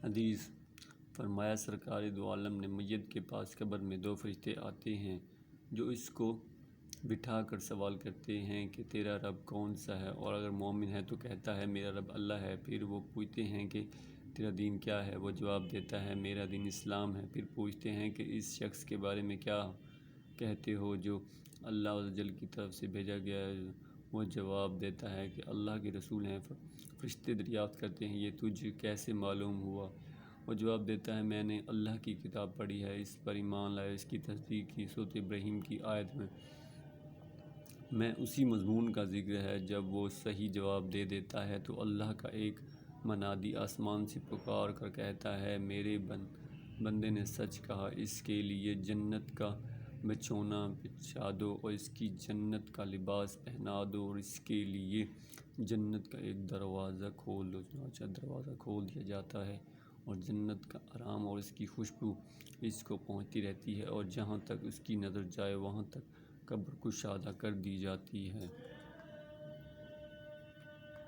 حدیث فرمایا سرکار دو عالم نے میت کے پاس قبر میں 2 فرشتے آتے ہیں جو اس کو بٹھا کر سوال کرتے ہیں کہ تیرا رب کون سا ہے، اور اگر مومن ہے تو کہتا ہے میرا رب اللہ ہے۔ پھر وہ پوچھتے ہیں کہ تیرا دین کیا ہے، وہ جواب دیتا ہے میرا دین اسلام ہے۔ پھر پوچھتے ہیں کہ اس شخص کے بارے میں کیا کہتے ہو جو اللہ عز و جل کی طرف سے بھیجا گیا ہے، وہ جواب دیتا ہے کہ اللہ کے رسول ہیں۔ فرشتے دریافت کرتے ہیں یہ تجھے کیسے معلوم ہوا؟ وہ جواب دیتا ہے میں نے اللہ کی کتاب پڑھی ہے، اس پر ایمان لایا، اس کی تصدیق کی۔ سورۃ ابراہیم کی آیت میں اسی مضمون کا ذکر ہے۔ جب وہ صحیح جواب دے دیتا ہے تو اللہ کا ایک منادی آسمان سے پکار کر کہتا ہے میرے بندے نے سچ کہا، اس کے لیے جنت کا بچھونا بچھا دو اور اس کی جنت کا لباس پہنا دو اور اس کے لیے جنت کا ایک دروازہ کھول دو۔ چنانچہ دروازہ کھول دیا جاتا ہے اور جنت کا آرام اور اس کی خوشبو اس کو پہنچتی رہتی ہے، اور جہاں تک اس کی نظر جائے وہاں تک قبر کشادہ کر دی جاتی ہے۔